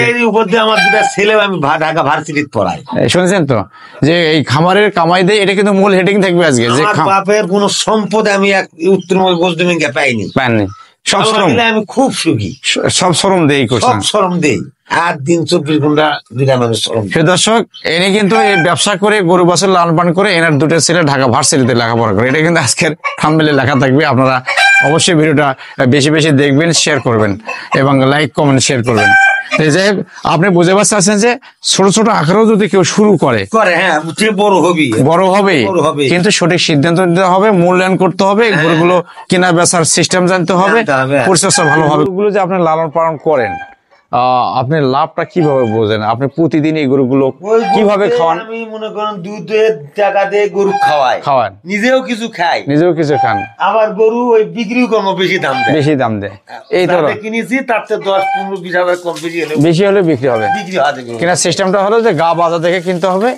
এর উপর দিয়ে আমার দুটো ছেলে আমি ঢাকা ভার্সিটিতে পড়াই। শুনছেন তো যে এই খামারের কামাই দেয়, এটা কিন্তু মূল হেডিং থাকবে আজকে যে আমার বাপের কোন সম্পদ আমি এক উত্তরবঙ্গ গোষ্ঠীকে পাইনি। সব শ্রম আমি খুব সুখী, সব শ্রম দেই সব শ্রম দেই, আর দিন 24 ঘন্টা দুটা মানুষ শ্রম। দর্শক, এনে কিন্তু এই ব্যবসা করে গরু বাছুর লালন পালন করে এনার দুটো ছেলে ঢাকা ভার্সিটিতে লেখাপড়া করে। এটা কিন্তু আজকের থাম্বনেলে লেখা থাকবে। আপনারা অবশ্যই ভিডিওটা বেশি বেশি দেখবেন, শেয়ার করবেন এবং লাইক কমেন্ট শেয়ার করবেন। যাই হোক, আপনি বুঝে পারছেন যে ছোট ছোট আকারেও যদি কেউ শুরু করে হ্যাঁ বড় হবে, কিন্তু সঠিক সিদ্ধান্ত নিতে হবে, মূল্যায়ন করতে হবে, গরুগুলো কেনা বেচার সিস্টেম জানতে হবে, পরিচর্যা ভালো হবে। গরুগুলো যে আপনি লালন পালন করেন, আপনি লাভটা কিভাবে বোঝেন? আপনি প্রতিদিন এই গরুগুলো কিভাবে খাওয়ান? আমি মনে করেন দুধের টাকা দিয়ে গরু খাওয়ান, নিজেও কিছু খান, আবার গরু ওই বিক্রিও কম বেশি দাম দেয়। এই তো কিনেছি তার চেয়ে 10-15-20 হাজার কম বেশি হলে বিক্রি হবে। কেনার সিস্টেমটা হলো যে গা বাজার দেখে কিনতে হবে।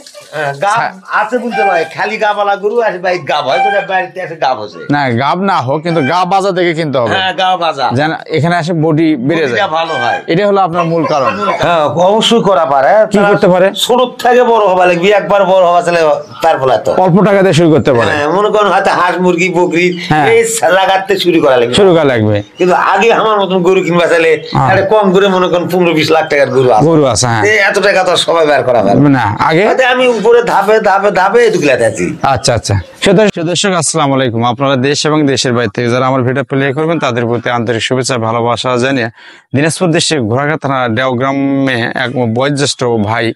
আছে বলতে পারে খালি গা বালা গরু আছে, ভাই গাব হয় তো বাড়িতে আছে, গাব আছে না, গাব না হোক কিন্তু গা বাজার দেখে কিনতে হবে। হ্যাঁ, গা বাজার যেন এখানে আসে বডি বেড়ে যায়, ভালো হয়। এটা হলো আপনার মূল কারণ। হ্যাঁ, অবশ্যই করা পারে। কি করতে পারে? ছোট থেকে বড় হওয়া লাগবে, একবার বড় হওয়া চলে তারপরে তো অল্প টাকা দিয়ে শুরু করতে পারে। মনে করেন হয়তো হাঁস মুরগি বকরি এই লাগাতে শুরু করা লাগবে, কিন্তু আগে আমার মতন গরু কিনবা চাইলে কম করে মনে করেন 15-20 লাখ টাকার গরু আছে। এত টাকা তো সবাই বের করা পারবে না। আগে আমি উপরে ধাপে ধাপে ধাপে এটুকুলাতে আছি। আচ্ছা আচ্ছা, দর্শক আসসালামু আলাইকুম। আপনারা দেশ এবং দেশের বাইরে থেকে যারা আমার ভিডিও প্লে করবেন তাদের প্রতি আন্তরিক শুভেচ্ছা ভালোবাসা জানিয়ে দিনাজপুর দেশের ঘোড়াঘাট থানা দেওগ্রামে এক বয়োজ্যেষ্ঠ ভাই,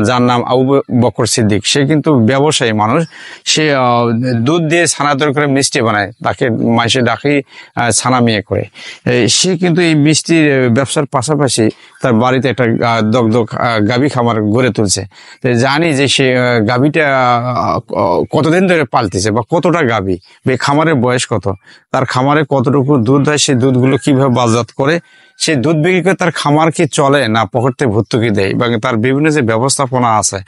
যার নাম আবু বকর সিদ্দিক, সে কিন্তু ব্যবসায়ী মানুষ। সে দুধ দিয়ে ছানা তৈরি করে মিষ্টি বানায়, তাকে মাসে ডাকি ছানা মেয়ে করে। সে কিন্তু এই মিষ্টির ব্যবসার পাশাপাশি তার বাড়িতে একটা দগদগ গাভী খামার গড়ে তুলছে। জানি যে সে গাভীটা কতদিন ধরে পালতেছে বা কতটা গাভী, খামারের বয়স কত, তার খামারে কতটুকু দুধ হয়, সেই দুধগুলো কিভাবে বাজারজাত করে, সে দুধ বিক্রি করে তার খামার কি চলে না পকেটে ভর্তুকি দেয়, এবং তার বিভিন্ন যে ব্যবস্থাপনা আছে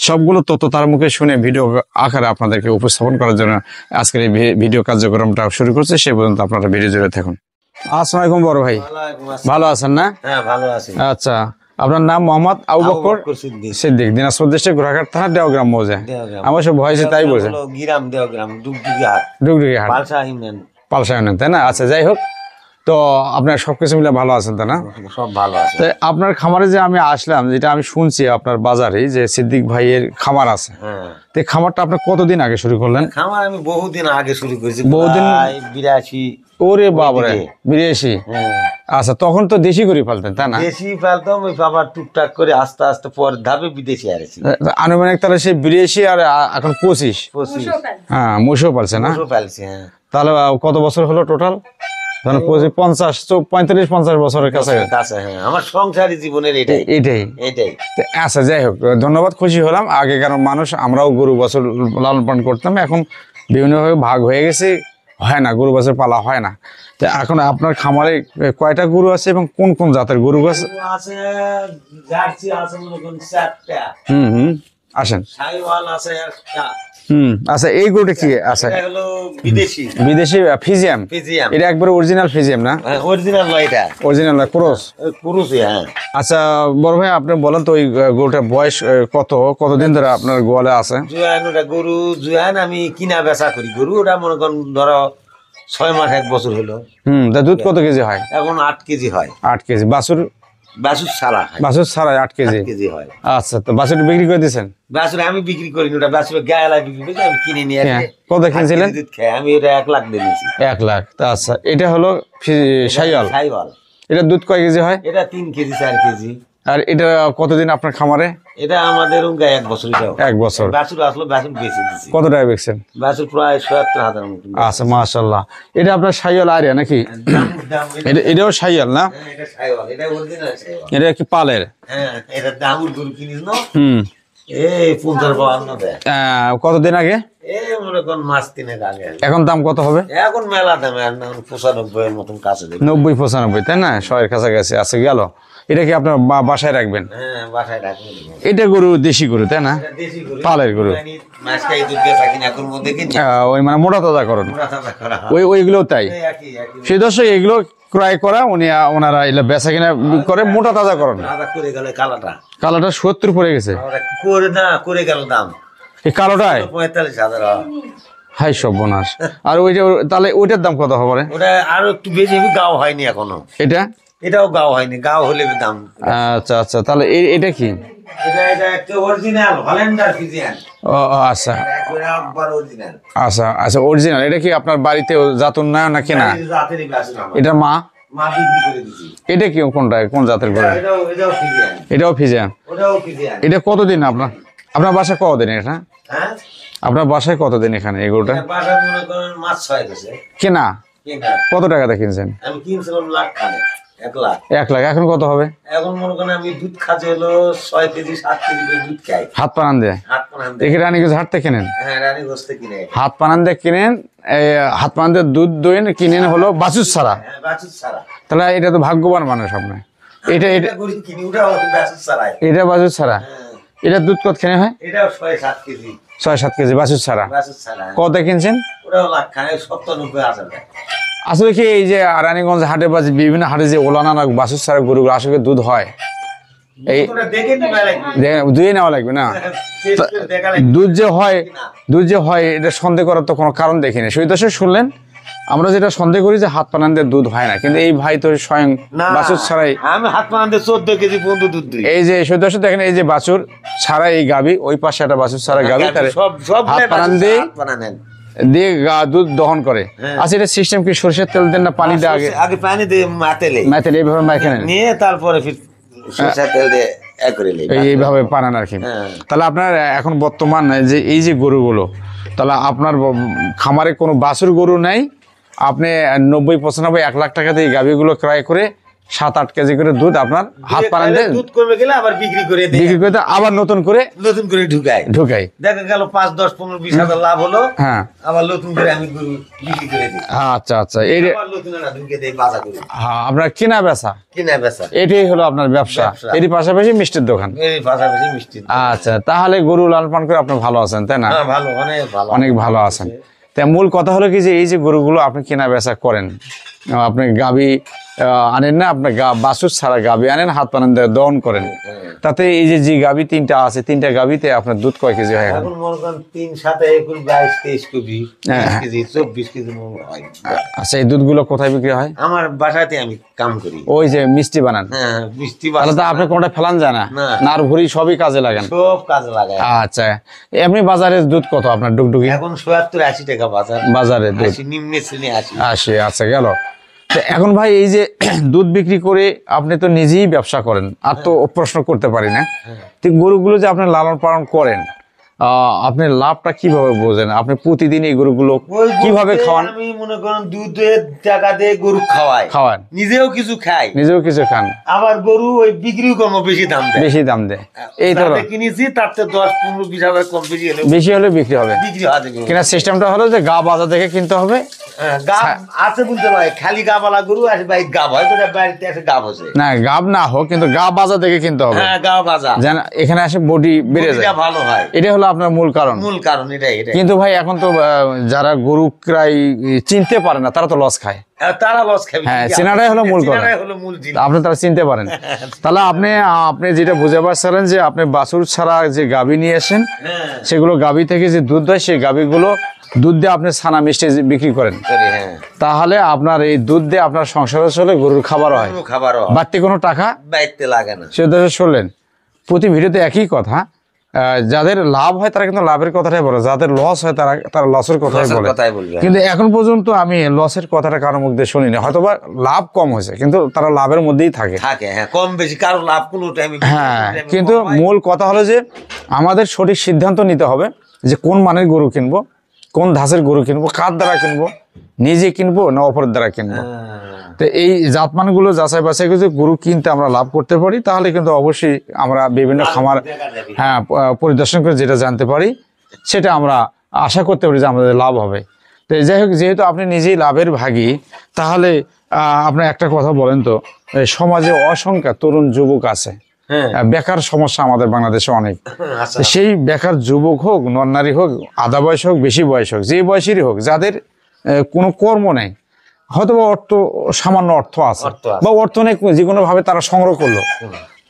সবগুলো তত তার মুখে শুনে ভিডিও আকারে আপনাদেরকে উপস্থাপন করার জন্য আজকের এই ভিডিও কার্যক্রমটা শুরু করছে। সে পর্যন্ত আপনারা ভিডিও জুড়ে থাকুন। আসসালামু আলাইকুম বড় ভাই, ভালো আছেন না? হ্যাঁ, ভালো আছি। আচ্ছা, আপনার নাম মোহাম্মদ আবু বকর সিদ্দিক, দিনাজপুর ডিস্ট্রিক্ট ঘোড়াঘাট থানা দেওগ্রাম মৌজা। আমার সব ভয়েসে তাই বলছে ডুগডুগি হাট, পালসা ইউনিয়ন, তাই না? আচ্ছা, যাই হোক, তো আপনার সবকিছু মিলে ভালো আছেন তাই না? সব ভালো আছে। আপনার খামারে যে আমি আসলাম, যেটা আমি শুনছি আপনার বাজারে যে সিদ্দিক ভাইয়ের খামার আছে, তো খামারটা আপনি কতদিন আগে শুরু করলেন? খামার আমি বহুদিন আগে শুরু করেছি, বহুদিন 82। ওরে বাবারে, 82। আচ্ছা, তখন তো দেশি গরু পালতেন তাই না? দেশি পালতাম, ওই বাবার টুকটাক করে আস্তে আস্তে পরে ধাপে বিদেশি আসছি। আনুমানিক তাহলে সেই 82 আর এখন 25। হ্যাঁ, মোষও পালছে না? হ্যাঁ। তাহলে কত বছর হলো টোটাল? 35-50 বছরের কাছে। আমার সংসারী জীবনের এটাই। আচ্ছা, যাই হোক, ধন্যবাদ, খুশি হলাম। আগেকার মানুষ আমরাও গরু বছর লালন পালন করতাম, এখন বিভিন্নভাবে ভাগ হয়ে গেছে, হয় না, গরু বছর পালা হয় না। তো এখন আপনার খামারে কয়টা গরু আছে এবং কোন কোন জাতের গরু আছে? আসেন। আচ্ছা, এই গরুটা কি আছে? বিদেশি ফিজিয়াম। এটা একবারে অরিজিনাল ফিজিয়াম না? অরিজিনাল নয়, এটা অরিজিনাল না, ক্রস। হ্যাঁ। আচ্ছা বড় ভাই, আপনি বলেন তো ওই গরুটার বয়স কতদিন ধরে আপনার গোয়ালে আছে? গরু জুয়ান আমি কিনা বেচা করি গরু, ওটা মনে করেন ধরো 6 মাস 1 বছর হলো। তা দুধ কত কেজি হয়? এখন 8 কেজি হয়। 8 কেজি। বাছুর ছাড়া 8 কেজি হয়। আচ্ছা, তো বাছুর বিক্রি করে দিয়েছেন? বাছুর আমি বিক্রি করি না, ওটা বাছুর গায়ে বিক্রি করি, আমি কিনে নিয়ে কত কিনছিলেন? আমি এটা 1 লাখ দিয়ে নিয়েছি। 1 লাখ। আচ্ছা, এটা হলো শাইওয়াল। এটা দুধ কয় কেজি হয়? এটা 3 কেজি 4 কেজি। আর এটা কতদিন আপনার খামারে? এটা আমাদের 1 বছর। 1 বছর। বাছুর আসলো, বাছুর বেঁচে দিচ্ছি। কত টাকা বেচছেন? বাছুর প্রায় ৭০,০০০ মতো। আচ্ছা, মাশাআল্লাহ। এটা আপনার শাইওয়াল আরিয়া নাকি? এটাও শাইওয়াল না? এটা শাইওয়াল, এটা অরিজিনাল শাইওয়াল। এটা কি পালের? হ্যাঁ, এটা দামুর গরু কিনিস না? এই 50-52 দেয়। কতদিন আগে? মনে করেন মাস 3 আগে। এখন দাম কত হবে? এখন মেলা দাম, 95 এর মতন কাছে। 90-95, তাই না? 100 এর কাছাকাছি আছে গেল। এটা কি আপনার বাসায় রাখবেন? হ্যাঁ, বাসায় রাখবেন। এটা গরু দেশি গরু তাই না? পালের গরু। ওই মানে মোটা তাজা করুন, ওইগুলো তাই। সেই দর্শক, এগুলো ক্রয় করা ওনারা এগুলো বেচা কিনা করে মোটা তাজা করেন। কালাটা 70 পড়ে গেছে করে গেল দাম এই কালোটায় 45,000। হাই সর্বনাশ। আর ওইটা তাহলে ওইটার দাম কত হবে? ওটা আরো একটু বেশি, গাও হয়নি এখনো। এটাও গাও হয়নি, গাও হলে দাম। আচ্ছা আচ্ছা, তাহলে এটা কি? এটা একটা অরিজিনাল হল্যান্ডার ফ্রিজিয়ান। ও আচ্ছা একবার অরিজিনাল। আচ্ছা আচ্ছা, অরিজিনাল। এটা কি আপনার বাড়িতে জাতুন না না কেনা? জাতেরই বাছুর আমার। এটা মা বিক্রি করে দিছি। এটা কি কোনটা, কোন জাতের করে? এটাও ফ্রিজিয়ান। এটাও ফ্রিজিয়ান। ওটাও ফ্রিজিয়ান। এটা কতদিন আপনার বাসায় কতদিন এটা? হ্যাঁ, আপনার বাসায় কতদিন এখানে এগুলোটা? বাসায় মনে করেন মাস 6 গেছে। কেনা কত টাকাতে কিনছেন? আমি কিনছিলাম লাখ খানে, 1 লাখ। 1 লাখ। এখন কত হবে? এখন মনে করেন আমি দুধ খাচ্ছি হলো 6 কেজি 7 কেজি দুধ খাই। হাত পানান দিয়ে? হাত পানান দিয়ে। দেখি রানীগঞ্জ হাট থেকে কিনেন? হ্যাঁ, রানীগঞ্জ থেকে কিনে। হাত পানান দিয়ে কিনেন, হাত পানান দিয়ে দুধ দইন কিনেন হলো বাছুর ছাড়া। হ্যাঁ, বাছুর ছাড়া। তাহলে এটা তো ভাগ্যবান মানুষ আপনি। এটা কিনি, ওটাও বাছুর ছাড়া। এটা বাছুর ছাড়া। এটা দুধ কত কিনে হয়? এটাও 6-7 কেজি। 6-7 কেজি বাছুর ছাড়া। বাছুর ছাড়া। কত কিনছেন? ওটাও লাখ খানে 97,000 টাকা। আসলে কি এই যে রানীগঞ্জ হাটে বা বিভিন্ন হাটে যে ওলানা বাছুর ছাড়া গরুগুলো আসলে দুধ হয়, এই দুয়ে নেওয়া লাগবে না? দুধ যে হয় এটা সন্দেহ করার তো কোনো কারণ দেখিনি। সেই দর্শক শুনলেন, আমরা যেটা সন্দেহ করি যে হাত পানান দিয়ে দুধ হয় না, কিন্তু এই ভাই তো স্বয়ং বাছুর ছাড়াই। আমি হাত পানান দিয়ে 14 কেজি পর্যন্ত দুধ দিই। এই যে সেই দর্শক দেখেন, এই যে বাছুর ছাড়া এই গাবি, ওই পাশে একটা বাছুর ছাড়া গাবি, তার হাত পানান দিয়ে দুধ দহন করে। আচ্ছা, এটা সিস্টেম কি সরষের তেল দেন না পানি দিয়ে? আগে পানি দিয়ে মাতেলে এইভাবে মাখে নেন, নিয়ে তারপরে সরষের তেল দিয়ে এইভাবে পানান আর কি। তাহলে আপনার এখন বর্তমান যে এই যে গরুগুলো, তাহলে আপনার খামারে কোনো বাছুর গরু নাই, আপনি 90-95 1 লাখ টাকা দিয়ে গাভিগুলো ক্রয় করে 7-8 কেজি করে দুধ আপনার হাত পানান দিয়ে দুধ কমে গেলে আবার বিক্রি করে আবার নতুন করে ঢুকাই দেখা গেল 5, 10, 15, 20 হাজার লাভ হলো। হ্যাঁ, আবার নতুন করে আমি গরু বিক্রি করে দিই। আচ্ছা আচ্ছা, এই ঢুকে দেই বাজার করে। হ্যাঁ, আপনার কেনা বেচা এটাই হলো আপনার ব্যবসা। এরই পাশাপাশি মিষ্টির দোকান। আচ্ছা, তাহলে গরু লালন পালন করে আপনি ভালো আছেন, তাই না? ভালো, অনেক ভালো আছেন। তাই মূল কথা হলো কি যে এই যে গরুগুলো আপনি কেনা বেচা করেন, আপনি গাভী আনেন না, আপনার বাছুর ছাড়া গাভী আনেন, হাত পানান দিয়ে দহন করেন। তাতে এই যে গাভী 3টা আছে, 3টা গাভীতে আপনার দুধ কয় কেজি হয়? এখন মনে করেন 3, 7, 21, 22, 23 কেজি, 20 কেজি, 24 কেজি হয়। আচ্ছা, এই দুধগুলো কোথায় বিক্রি হয়? আমার বাসাতে আমি কাম করি। ওই যে মিষ্টি বানান? হ্যাঁ, মিষ্টি বানান। তাহলে তো আপনি কোনটা ফেলান যায় না, নার ভুড়ি সবই কাজে লাগান? সব কাজে লাগায়। আচ্ছা, এমনি বাজারে দুধ কত আপনার ডুগডুগি? এখন 70-80 টাকা বাজারে দুধ। নিম্ন শ্রেণী 80। আচ্ছা, গেল। এখন ভাই এই যে দুধ বিক্রি করে আপনি তো নিজেই ব্যবসা করেন, আর তো প্রশ্ন করতে পারি না, গরুগুলো যে আপনি লালন পালন করেন, আপনি লাভটা কিভাবে বোঝেন? আপনি প্রতিদিন এই গরুগুলো কিভাবে খাওয়ান? আমি মনে করেন দুধের টাকা দিয়ে গরু খাওয়ান, নিজেও কিছু খান, আবার গরু ওই বিক্রি কম বেশি দাম দেয়। এই তো কিনেছি, তার থেকে 10-15-20 হাজার কম বেশি হলে বিক্রি হবে। কেনার সিস্টেমটা হলো যে গা বাজার থেকে কিনতে হবে। গাব আছে বলতে ভাই, খালি গাবালা গরু আছে ভাই, গাব হয় তো বাড়িতে আছে, গাব আছে না, গাব না হোক, কিন্তু গা বাজার থেকে কিনতে হবে। হ্যাঁ, গা বাজা যেন এখানে আসে বডি বেড়ে যায়, ভালো হয়। এটা হলো আপনার মূল কারণ এটাই। কিন্তু ভাই এখন তো যারা গরু ক্রয় চিনতে পারে না, তারা তো লস খায়। তারা লস খাবে। হ্যাঁ, চেনাটাই হলো মূল কথা। আপনি তারা চিনতে পারেন। তাহলে আপনি যেটা বুঝে পারছিলেন যে আপনি বাছুর ছাড়া যে গাভী নিয়ে আসেন, সেগুলো গাভী থেকে যে দুধ হয়, সেই গাভীগুলো দুধ দিয়ে আপনি ছানা মিষ্টি বিক্রি করেন। তাহলে আপনার এই দুধ দিয়ে আপনার সংসারে চলে, গরুর খাবারও হয়, বাড়তি কোনো টাকা বাইতে লাগে না। সে শুনলেন, প্রতি ভিডিওতে একই কথা। যাদের লাভ হয় তারা কিন্তু লাভের কথাটাই বলে, যাদের লস হয় তারা লসের কথাই বলে। কিন্তু এখন পর্যন্ত আমি লসের কথাটা কারোর মুখ দিয়ে শুনিনি। হয়তোবা লাভ কম হয়েছে, কিন্তু তারা লাভের মধ্যেই থাকে। কম বেশি কারো লাভ কোনো টাইমে। হ্যাঁ, কিন্তু মূল কথা হলো যে আমাদের সঠিক সিদ্ধান্ত নিতে হবে যে কোন মানের গরু কিনবো, কোন ধাঁচের গরু কিনবো, কার দ্বারা কিনবো, নিজে কিনবো না অপরের দ্বারা কিনবো। তো এই জাতমানগুলো যাচাই বাছাই করে গরু কিনতে আমরা লাভ করতে পারি, তাহলে কিন্তু অবশ্যই আমরা বিভিন্ন খামার পরিদর্শন করে যেটা জানতে পারি, সেটা আমরা আশা করতে পারি যে আমাদের লাভ হবে। তো যাই হোক, যেহেতু আপনি নিজেই লাভের ভাগী, তাহলে আপনার একটা কথা বলেন তো, সমাজে অসংখ্য তরুণ যুবক আছে, বেকার সমস্যা আমাদের বাংলাদেশে অনেক। সেই বেকার যুবক হোক, নারী হোক, আধা বয়স হোক, বেশি বয়স হোক, যে বয়সেরই হোক, যাদের কোনো কর্ম নেই, হয়তো অর্থ সামান্য অর্থ আছে বা অর্থ নেই, যে কোনো ভাবে তারা সংগ্রহ করলো,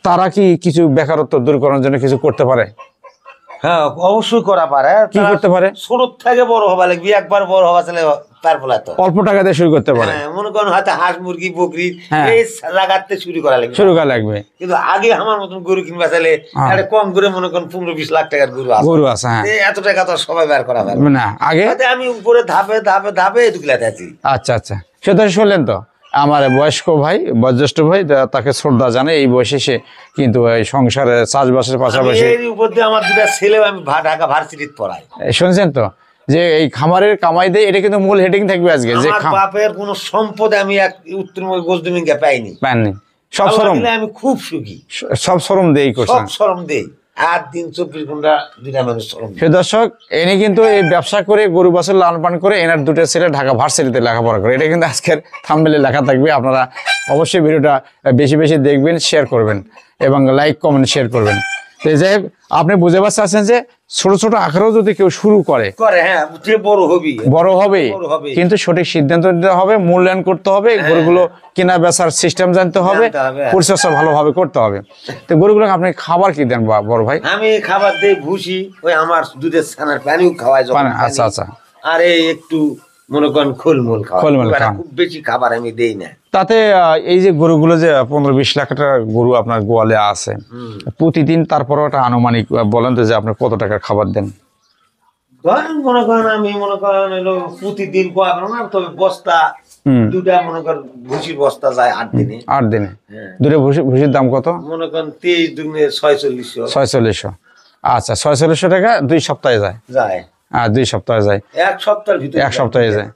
তারা কি কিছু বেকারত্ব দূর করার জন্য কিছু করতে পারে? হ্যাঁ, অবশ্যই করা পারে। কি করতে পারে? ছোট থেকে বড় হবা লাগবে, একবার বড় হওয়া চলে তারপরে তো অল্প টাকা দিয়ে শুরু করতে পারে। মনে করেন হয়তো হাঁস মুরগি বকরি এই লাগাতে শুরু করা লাগবে, কিন্তু আগে আমার মতন গরু কিনবা চাইলে কম করে মনে করেন 15-20 লাখ টাকার গরু আছে, এত টাকা তো সবাই বের করা পারবে না। আগে আমি উপরে ধাপে ধাপে ধাপে এটুকুলাতে আছি। আচ্ছা আচ্ছা, সেটা শুনলেন তো আমার বয়স্ক ভাই, বয়োজ্যেষ্ঠ ভাই, তাকে শ্রদ্ধা জানে। এই বয়সে সে কিন্তু এই সংসারে চাষবাসের পাশাপাশি উপর দিয়ে আমার দুটা ছেলেও আমি ঢাকা ভার্সিটিতে পড়াই। শুনছেন তো যে এই খামারের কামাই দেয়, এটা কিন্তু মূল হেডিং থাকবে আজকে। যে বাপের কোন সম্পদ আমি এক উত্তরমুখী গোজদমিনকে পাইনি, সব শ্রম, আমি খুব সুখী, সব শ্রম দেই করছেন, সব শ্রম দেই, আর দিন 24 ঘন্টা দুইটা মানুষ শ্রম। সে দর্শক, এনে কিন্তু এই ব্যবসা করে গরু বাছুর লালন পালন করে এনার দুটো ছেলে ঢাকা ভার্সিটিতে লেখাপড়া করে। এটা কিন্তু আজকের থাম্বনেলে লেখা থাকবে। আপনারা অবশ্যই ভিডিওটা বেশি বেশি দেখবেন, শেয়ার করবেন এবং লাইক কমেন্ট শেয়ার করবেন। তো এই যে আপনি বুঝে পাচ্ছেন যে ছোট ছোট আকারেও যদি কেউ শুরু করে, হ্যাঁ বড় হবে, কিন্তু সঠিক সিদ্ধান্ত নিতে হবে, মূল্যায়ন করতে হবে, গরুগুলো কেনা বেচার সিস্টেম জানতে হবে, পরিচর্যা ভালোভাবে করতে হবে। তো গরুগুলো আপনি খাবার কি দেন বড় ভাই? আমি খাবার দেই ভুসি, ওই আমার দুধের ছানার পানিও খাওয়াই। আচ্ছা আচ্ছা, আর একটু মনে করেন খোলমোল খাওয়া, খুব বেশি খাবার আমি দেই না। তাতে এই যে গরুগুলো যে 15-20 লাখ টাকার গরু আপনার গোয়ালে আছে প্রতিদিন, তারপরে একটা আনুমানিক বলেন তো যে আপনি কত টাকার খাবার দেন? মনে করেন আমি হলো প্রতিদিন না, তবে বস্তা দুটা মনে করেন ভুসির বস্তা যায় 8 দিনে। 8 দিনে দুটো ভুসির দাম কত? মনে করেন 23 দুগুণে 4600। আচ্ছা, 4600 টাকা 2 সপ্তাহে যায়। 2 সপ্তাহে যায়, 1 সপ্তাহের ভিতরে 1 সপ্তাহে যায়।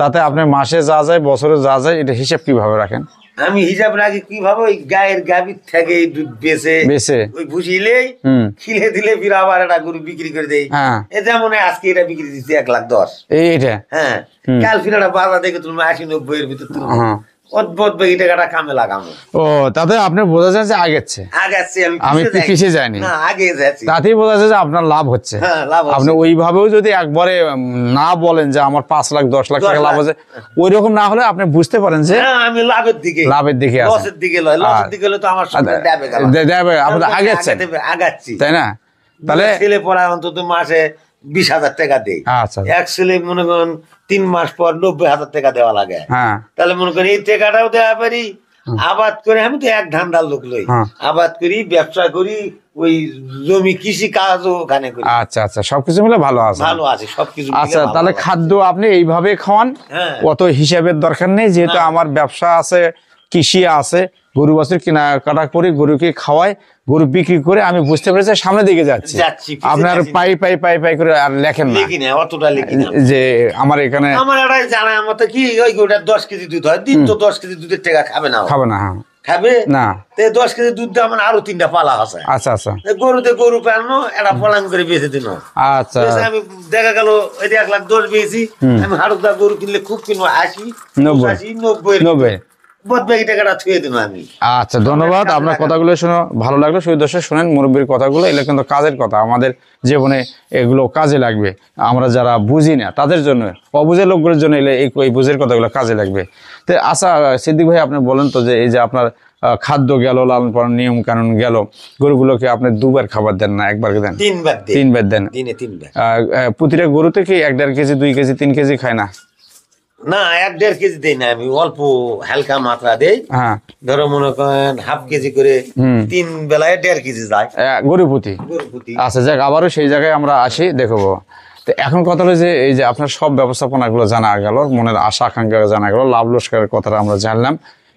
তাতে আপনি মাসে যা যায়, বছরে যা যায়, এটা হিসাব কিভাবে রাখেন? আমি হিসাব রাখি কিভাবে, ওই গায়ের গাভীর থেকে দুধ বেচে ওই ভুসিলে খিলে দিলে ফির আবার একটা গরু বিক্রি করে দেই। যেমন আজকে এটা বিক্রি দিচ্ছি 1,10,000। এইটা হ্যাঁ, কাল ফির একটা বাজার দেখে তুমি 80-90 এর ভিতর তুলবো, অদ্ভুত বাকি টাকাটা কামে লাগাবো। ও, তাতে আপনি বোঝা যায় যে আগেছে আমি পিছিয়ে যাইনি, আগে যাচ্ছি, তাতেই বোঝা যায় যে আপনার লাভ হচ্ছে। আপনি ওইভাবেও যদি একবারে না বলেন যে আমার 5 লাখ 10 লাখ টাকা লাভ হচ্ছে, ওই রকম না হলে আপনি বুঝতে পারেন যে আমি লাভের দিকে লসের দিকে তো আমার আগাচ্ছি, তাই না? তাহলে ছেলে পড়ায় অন্তত মাসে 20,000 টাকা দেয়। এক ছেলে মনে করেন 3 মাস পর 90,000 টাকা দেওয়া লাগে। তাহলে মনে করেন এই টাকাটাও দেওয়া পারি। আবাদ করে, আমি তো এক ধান্দার লোক লই, আবাদ করি, ব্যবসা করি, ওই জমি কৃষি কাজ ওখানে করি। আচ্ছা আচ্ছা, সবকিছু মিলে ভালো আছে সবকিছু। আচ্ছা, তাহলে খাদ্য আপনি এইভাবে খাওয়ান, অত হিসাবের দরকার নেই, যেহেতু আমার ব্যবসা আছে, কৃষি আছে, গরু বাছুর কেনাকাটা করি, গরুকে খাওয়াই, গরু বিক্রি করে আমি বুঝতে পেরেছি সামনে দিকে যাচ্ছি। আপনার পাই পাই পাই পাই করে আর লেখেন না, অতটা লিখি না যে আমার এখানে আমার এটাই জানার মতো কি ওই গরুটা 10 কেজি দুধ হয়, দিন তো 10 কেজি দুধের টাকা খাবে না, খাবে না। 10 কেজি দুধ দিয়ে আমার আরো 3টা পালা আছে। আচ্ছা আচ্ছা, গরু পালনো, এটা পলাং করে বেঁচে দিন। আচ্ছা, আমি দেখা গেল এটা 1,10,000 বেশি, আমি হাড়ুদা গরু কিনলে খুব কিনবো 80, 90। আচ্ছা, ধন্যবাদ। আপনার কথাগুলো শুনে ভালো লাগলো। শুধু দর্শক শুনেন মুরব্বীর কথাগুলো, এগুলো কিন্তু কাজের কথা, আমাদের জীবনে এগুলো কাজে লাগবে। আমরা যারা বুঝি না তাদের জন্য, অবুঝের লোকগুলোর জন্য এই বুঝের কথাগুলো কাজে লাগবে। তো আচ্ছা সিদ্দিক ভাই, আপনি বলেন তো যে এই যে আপনার খাদ্য গেল, লালন পালন নিয়ম কানুন গেল, গরুগুলোকে আপনি 2 বার খাবার দেন না, একবার দেন? 3 বার দেন। প্রতিটা গরুতে কি 1-1.5 কেজি 2 কেজি 3 কেজি খায় না? না, 1-1.5 কেজি দেই না, আমি অল্প হালকা মাত্রা দেই। ধরো মনে করেন হাফ কেজি করে 3 বেলায় 1.5 কেজি যায় গরু প্রতি। আচ্ছা, যাক, আবারও সেই জায়গায় আমরা আসি, দেখবো। তো এখন কথা হলো যে এই যে আপনার সব ব্যবস্থাপনা গুলো জানা গেল, মনের আশা আকাঙ্ক্ষা জানা গেল, লাভ লস্করের কথাটা আমরা জানলাম।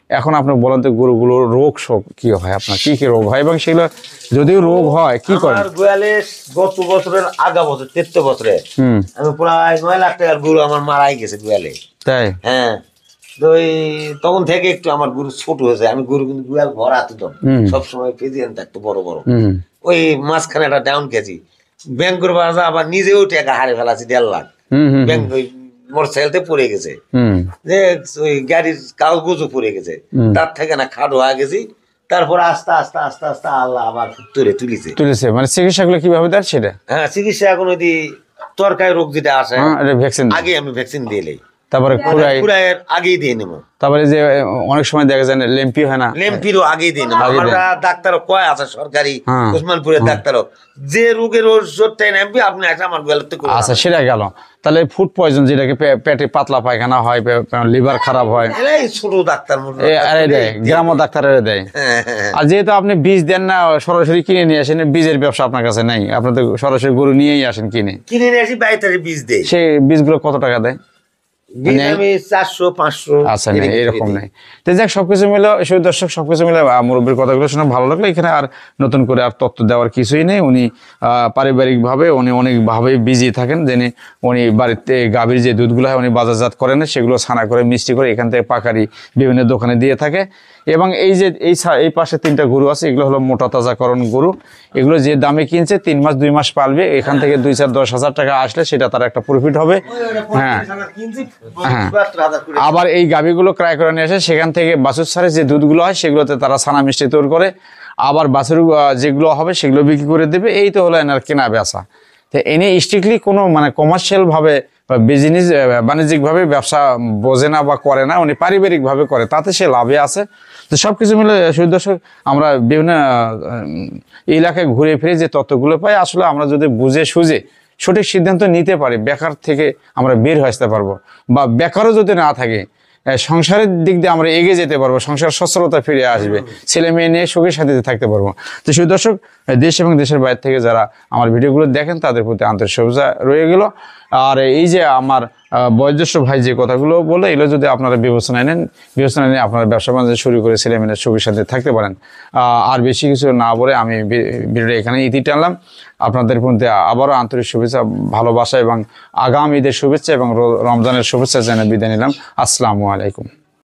এখন আপনি বলেন তো গরুগুলোর রোগ শোক কি হয়, আপনার কি কি রোগ হয় এবং সেগুলো যদিও রোগ হয় কি করে? গত বছরের আগা বছর 73 বছরে আমি প্রায় 9 লাখ টাকার গরু আমার মারাই গেছে গোয়ালে। তাই? হ্যাঁ, তখন থেকে একটু আমার গরু ছোট হয়েছে। আমি গরু কিন্তু গোয়াল ভরা দিতাম সবসময়, কেজি আনতে থাকতো বড় বড়, ওই মাঝখানে একটা ডাউন কেজি ব্যাংকের বাজা, আবার নিজেও টাকা হারে ফেলাছি 1.5 লাখ ব্যাংক মোটরসাইকেলতে পড়ে গেছে, যে ওই গাড়ির কাগজও পড়ে গেছে, তার থেকে না খাটো হয়ে গেছি। তারপর আস্তে আস্তে আস্তে আস্তে আল্লাহ আবার তুলেছে। মানে চিকিৎসা গুলো কিভাবে দেন সেটা? হ্যাঁ, চিকিৎসা এখন ওই তরকারি রোগ যেটা আসে আগে আমি ভ্যাকসিন দিয়ে তারপরে খুরাইয়ের আগেই দিয়ে নেবো। তারপরে যে অনেক সময় দেখা যায় লেম্পি হয় না, লেম্পিরও আগেই দিয়ে নেবো। আমরা ডাক্তারও কয় আছে সরকারি ওসমানপুরের ডাক্তারও, যে রোগের ওষুধটাই নেবি আপনি একটা আমার গেলতে করে। আচ্ছা, সেটা গেল। তাহলে ফুড পয়জন, যেটাকে পেটে পাতলা পায়খানা হয়, লিভার খারাপ হয়, ছোট ডাক্তার দেয়, গ্রাম্য ডাক্তারেরা দেয়। আর যেহেতু আপনি বীজ দেন না, সরাসরি কিনে নিয়ে আসেন, বীজের ব্যবসা আপনার কাছে নাই, আপনি তো সরাসরি গরু নিয়েই আসেন, কিনে নিয়ে আসি, বাইরে বীজ দেয়। সেই বীজগুলো কত টাকা দেয়? 400-500। আচ্ছা, নেই, এরকম নেই। তো যাক, সবকিছু মিলে দর্শক, সবকিছু মিলে মুরব্বীর কথাগুলো শুনে ভালো লাগলো। এখানে আর নতুন করে আর তথ্য দেওয়ার কিছুই নেই। উনি পারিবারিক ভাবে উনি অনেকভাবে বিজি থাকেন, যিনি উনি বাড়িতে গাভীর যে দুধগুলো হয় উনি বাজারজাত করেন, সেগুলো ছানা করে মিষ্টি করে এখান থেকে পাকারি বিভিন্ন দোকানে দিয়ে থাকে। এবং এই যে এই পাশে 3টা গরু আছে, এগুলো হলো মোটা তাজাকরণ গরু। এগুলো যে দামে কিনছে 3 মাস 2 মাস পালবে, এখান থেকে 2-4-10 হাজার টাকা আসলে সেটা তার একটা প্রফিট হবে। হ্যাঁ, আবার এই গাভীগুলো ক্রয় করে নিয়ে আসে, সেখান থেকে বাছুর ছাড়ে যে দুধগুলো হয় সেগুলোতে তারা ছানা মিষ্টি তৈরি করে, আবার বাছুর যেগুলো হবে সেগুলো বিক্রি করে দেবে। এই তো হলো এনার কেনা বেচা। তো এনে স্ট্রিক্টলি কোনো কমার্শিয়াল ভাবে বা বিজনেস বাণিজ্যিক ভাবে ব্যবসা বোঝে না বা করে না, উনি পারিবারিক ভাবে করে, তাতে সে লাভে আছে। তো সবকিছু মিলে দর্শক, আমরা বিভিন্ন এলাকায় ঘুরে ফিরে যে তথ্যগুলো পাই, আসলে আমরা যদি বুঝে সুঝে সঠিক সিদ্ধান্ত নিতে পারি, বেকার থেকে আমরা বের হয়ে আসতে পারবো, বা বেকারও যদি না থাকে সংসারের দিক দিয়ে আমরা এগিয়ে যেতে পারবো, সংসার সচ্ছলতা ফিরে আসবে, ছেলে মেয়ে নিয়ে সুখে শান্তিতে থাকতে পারবো। তো সেই দর্শক, দেশ এবং দেশের বাইরে থেকে যারা আমার ভিডিওগুলো দেখেন তাদের প্রতি আন্তরিক শুভেচ্ছা রয়ে গেল। আর এই যে আমার বয়োজ্যেষ্ঠ ভাই যে কথাগুলো বলে, এগুলো যদি আপনারা বিবেচনায় নেন, বিবেচনায় নিয়ে আপনারা ব্যবসা বাণিজ্য শুরু করে ছেলে মেয়ের সুখে শান্তিতে থাকতে পারেন। আর বেশি কিছু না বলে আমি ভিডিওটা এখানে ইতি টানলাম। আপনাদের প্রতি আবারও আন্তরিক শুভেচ্ছা, ভালোবাসা এবং আগাম ঈদের শুভেচ্ছা এবং রমজানের শুভেচ্ছা জানিয়ে বিদায় নিলাম। আসসালামু আলাইকুম।